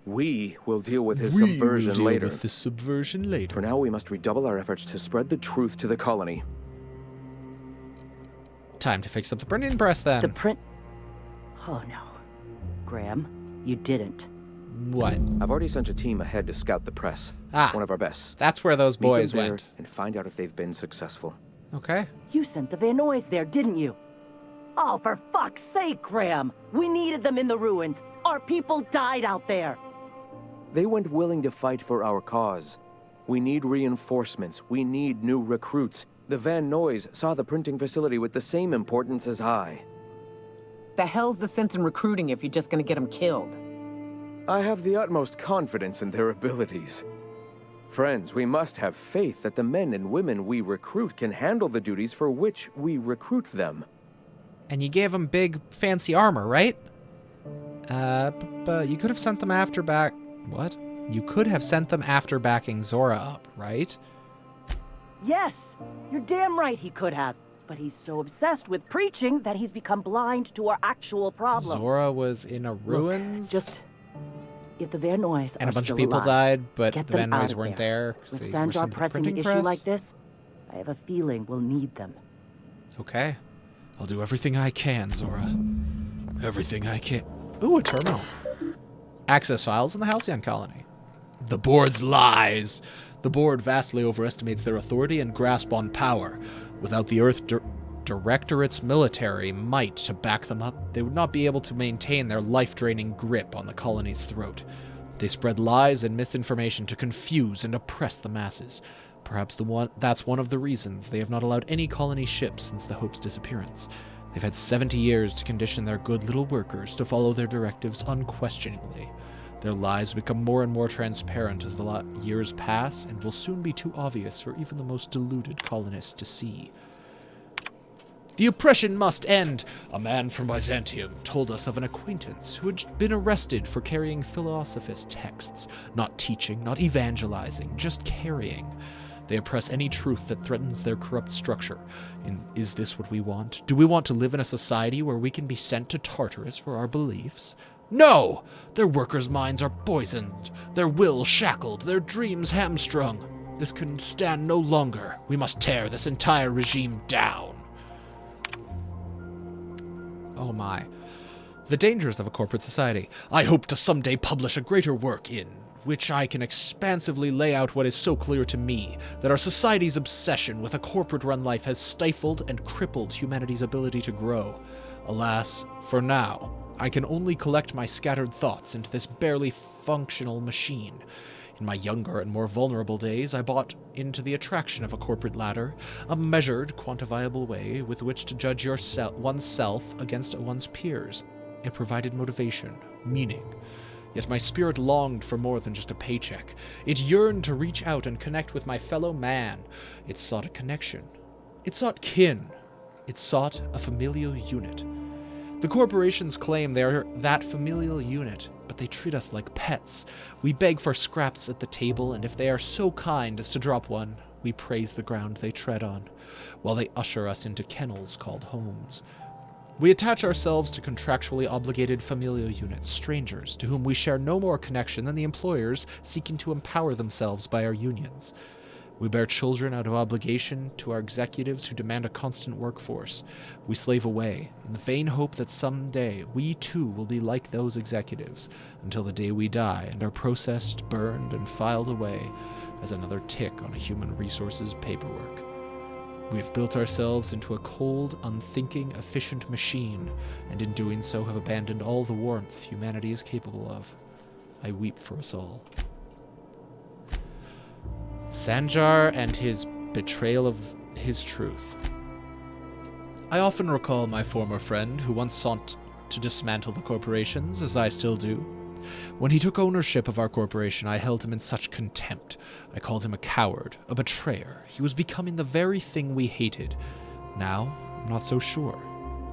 We will deal with his subversion later. With the subversion later. For now, we must redouble our efforts to spread the truth to the colony. Time to fix up the printing press, then. Oh, no. Graham, you didn't. What? I've already sent a team ahead to scout the press. One of our best. That's where those boys Meet them there went. and find out if they've been successful. Okay. You sent the Van Nuys there, didn't you? Oh, for fuck's sake, Graham! We needed them in the ruins. Our people died out there. They went willing to fight for our cause. We need reinforcements. We need new recruits. The Van Nuys saw the printing facility with the same importance as I. The hell's the sense in recruiting if you're just gonna get them killed? I have the utmost confidence in their abilities. Friends, we must have faith that the men and women we recruit can handle the duties for which we recruit them. And you gave them big, fancy armor, right? But you could have sent them after What? You could have sent them after backing Zora up, right? Yes! You're damn right he could have. But he's so obsessed with preaching that he's become blind to our actual problems. Zora was in a ruins? Look, if the Van Nuys and are a bunch still of people alive, died, but get the them Van out Nuys of weren't there. there. With Sanjar pressing an issue like this, I have a feeling we'll need them. Okay. I'll do everything I can, Zora. Everything I can. Ooh, a terminal. Access files in the Halcyon colony. The board's lies. The board vastly overestimates their authority and grasp on power. Without the Earth Directorate's military might to back them up, they would not be able to maintain their life-draining grip on the colony's throat. They spread lies and misinformation to confuse and oppress the masses. Perhaps that's one of the reasons they have not allowed any colony ships since the Hope's disappearance. They've had 70 years to condition their good little workers to follow their directives unquestioningly. Their lies become more and more transparent as the years pass and will soon be too obvious for even the most deluded colonists to see. The oppression must end. A man from Byzantium told us of an acquaintance who had been arrested for carrying Philosophist texts. Not teaching, not evangelizing, just carrying. They oppress any truth that threatens their corrupt structure. Is this what we want? Do we want to live in a society where we can be sent to Tartarus for our beliefs? No! Their workers' minds are poisoned, their will shackled, their dreams hamstrung. This can stand no longer. We must tear this entire regime down. Oh my. The dangers of a corporate society. I hope to someday publish a greater work in which I can expansively lay out what is so clear to me, that our society's obsession with a corporate-run life has stifled and crippled humanity's ability to grow. Alas, for now, I can only collect my scattered thoughts into this barely functional machine. In my younger and more vulnerable days, I bought into the attraction of a corporate ladder, a measured, quantifiable way with which to judge oneself against one's peers. It provided motivation, meaning. Yet my spirit longed for more than just a paycheck. It yearned to reach out and connect with my fellow man. It sought a connection. It sought kin. It sought a familial unit. The corporations claim they are that familial unit, but they treat us like pets. We beg for scraps at the table, and if they are so kind as to drop one, we praise the ground they tread on, while they usher us into kennels called homes. We attach ourselves to contractually obligated familial units, strangers, to whom we share no more connection than the employers seeking to empower themselves by our unions. We bear children out of obligation to our executives who demand a constant workforce. We slave away, in the vain hope that someday we too will be like those executives, until the day we die and are processed, burned, and filed away as another tick on a human resources paperwork. We have built ourselves into a cold, unthinking, efficient machine, and in doing so have abandoned all the warmth humanity is capable of. I weep for us all. Sanjar and his betrayal of his truth. I often recall my former friend who once sought to dismantle the corporations, as I still do. When he took ownership of our corporation, I held him in such contempt. I called him a coward, a betrayer. He was becoming the very thing we hated. Now, I'm not so sure.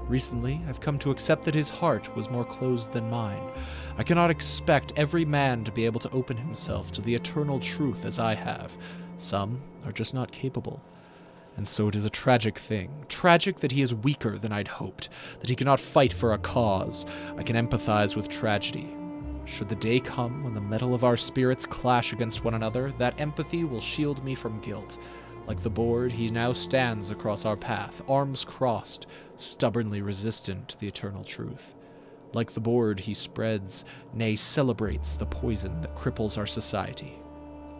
Recently, I've come to accept that his heart was more closed than mine. I cannot expect every man to be able to open himself to the eternal truth as I have. Some are just not capable. And so it is a tragic thing. Tragic that he is weaker than I'd hoped, that he cannot fight for a cause. I can empathize with tragedy. Should the day come when the metal of our spirits clash against one another, that empathy will shield me from guilt. Like the board, he now stands across our path, arms crossed, stubbornly resistant to the eternal truth. Like the board, he spreads, nay, celebrates the poison that cripples our society.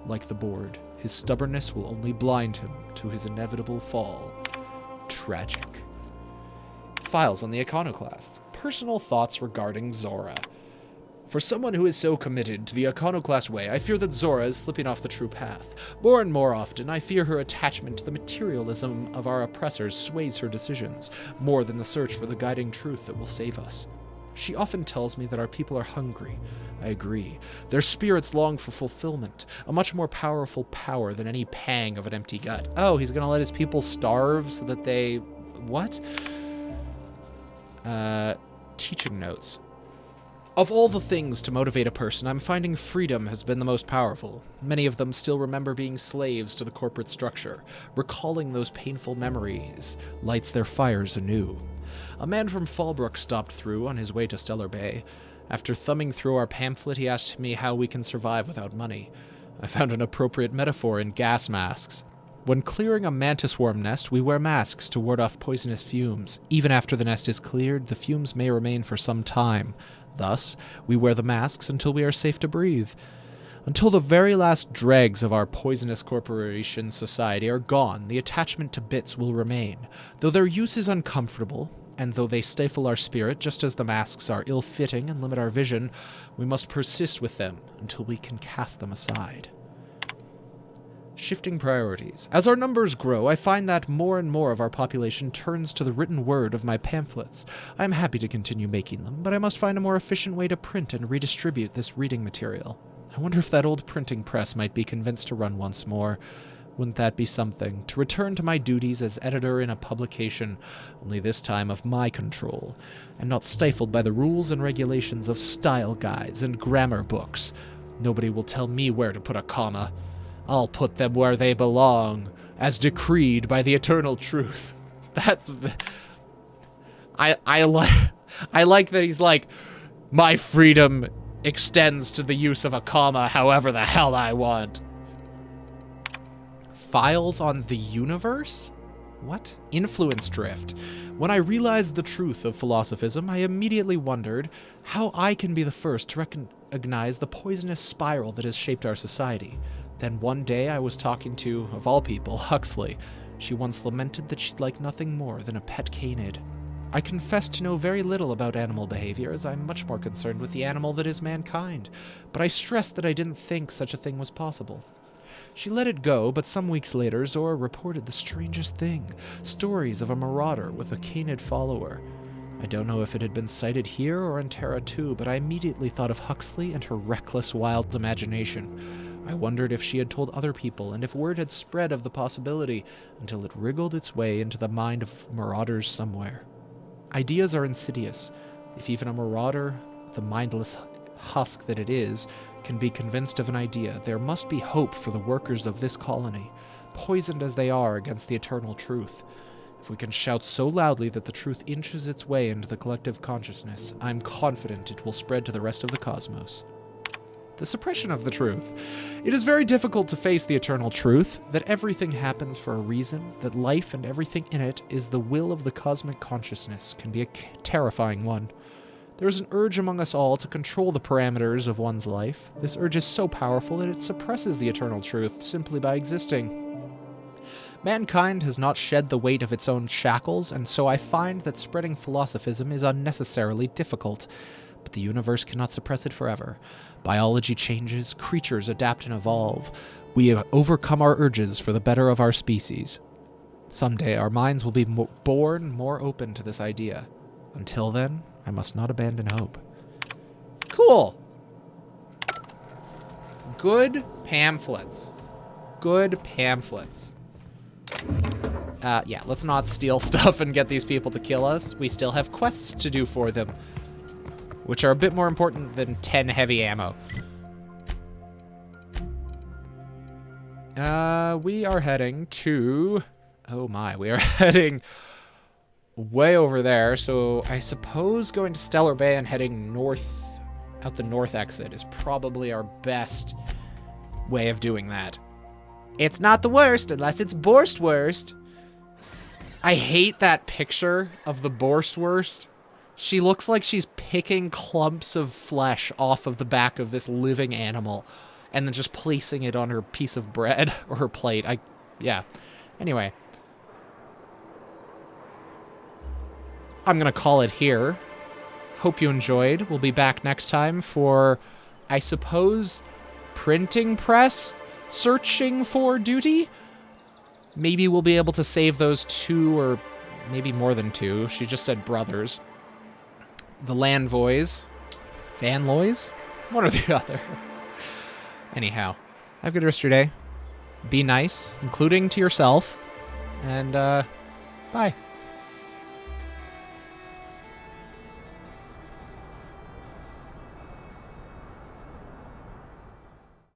Like the board, his stubbornness will only blind him to his inevitable fall. Tragic. Files on the Iconoclasts. Personal thoughts regarding Zora. For someone who is so committed to the Iconoclast way, I fear that Zora is slipping off the true path. More and more often, I fear her attachment to the materialism of our oppressors sways her decisions, more than the search for the guiding truth that will save us. She often tells me that our people are hungry. I agree. Their spirits long for fulfillment, a much more powerful power than any pang of an empty gut. Oh, he's gonna let his people starve so that they... what? Teaching notes. Of all the things to motivate a person, I'm finding freedom has been the most powerful. Many of them still remember being slaves to the corporate structure. Recalling those painful memories lights their fires anew. A man from Fallbrook stopped through on his way to Stellar Bay. After thumbing through our pamphlet, he asked me how we can survive without money. I found an appropriate metaphor in gas masks. When clearing a mantis worm nest, we wear masks to ward off poisonous fumes. Even after the nest is cleared, the fumes may remain for some time. Thus, we wear the masks until we are safe to breathe. Until the very last dregs of our poisonous corporation society are gone, the attachment to bits will remain. Though their use is uncomfortable, and though they stifle our spirit just as the masks are ill-fitting and limit our vision, we must persist with them until we can cast them aside. Shifting priorities. As our numbers grow, I find that more and more of our population turns to the written word of my pamphlets. I am happy to continue making them, but I must find a more efficient way to print and redistribute this reading material. I wonder if that old printing press might be convinced to run once more. Wouldn't that be something? To return to my duties as editor in a publication, only this time of my control, and not stifled by the rules and regulations of style guides and grammar books. Nobody will tell me where to put a comma. I'll put them where they belong, as decreed by the eternal truth. That's... I like that he's like, my freedom extends to the use of a comma however the hell I want. Files on the universe? What? Influence drift. When I realized the truth of philosophism, I immediately wondered how I can be the first to recognize the poisonous spiral that has shaped our society. Then one day I was talking to, of all people, Huxley. She once lamented that she'd like nothing more than a pet canid. I confess to know very little about animal behavior, as I'm much more concerned with the animal that is mankind, but I stressed that I didn't think such a thing was possible. She let it go, but some weeks later Zora reported the strangest thing, stories of a marauder with a canid follower. I don't know if it had been sighted here or in Terra 2, but I immediately thought of Huxley and her reckless, wild imagination. I wondered if she had told other people, and if word had spread of the possibility, until it wriggled its way into the mind of marauders somewhere. Ideas are insidious. If even a marauder, the mindless husk that it is, can be convinced of an idea, there must be hope for the workers of this colony, poisoned as they are against the eternal truth. If we can shout so loudly that the truth inches its way into the collective consciousness, I'm confident it will spread to the rest of the cosmos. The suppression of the truth. It is very difficult to face the eternal truth, that everything happens for a reason, that life and everything in it is the will of the cosmic consciousness, can be a terrifying one. There is an urge among us all to control the parameters of one's life. This urge is so powerful that it suppresses the eternal truth simply by existing. Mankind has not shed the weight of its own shackles, and so I find that spreading philosophism is unnecessarily difficult. But the universe cannot suppress it forever. Biology changes, creatures adapt and evolve. We overcome our urges for the better of our species. Someday, our minds will be born more open to this idea. Until then, I must not abandon hope. Cool. Good pamphlets. Good pamphlets. Yeah, let's not steal stuff and get these people to kill us. We still have quests to do for them, which are a bit more important than 10 heavy ammo. We are heading to... Oh my, we are heading way over there, so I suppose going to Stellar Bay and heading north, out the north exit, is probably our best way of doing that. It's not the worst, unless it's Borstwurst. I hate that picture of the Borstwurst. She looks like she's picking clumps of flesh off of the back of this living animal and then just placing it on her piece of bread or her plate. Yeah. Anyway. I'm going to call it here. Hope you enjoyed. We'll be back next time for, I suppose, printing press searching for duty? Maybe we'll be able to save those 2 or maybe more than 2. She just said brothers. The Landvoys. Vanloys? One or the other. Anyhow, have a good rest of your day. Be nice, including to yourself. And, bye.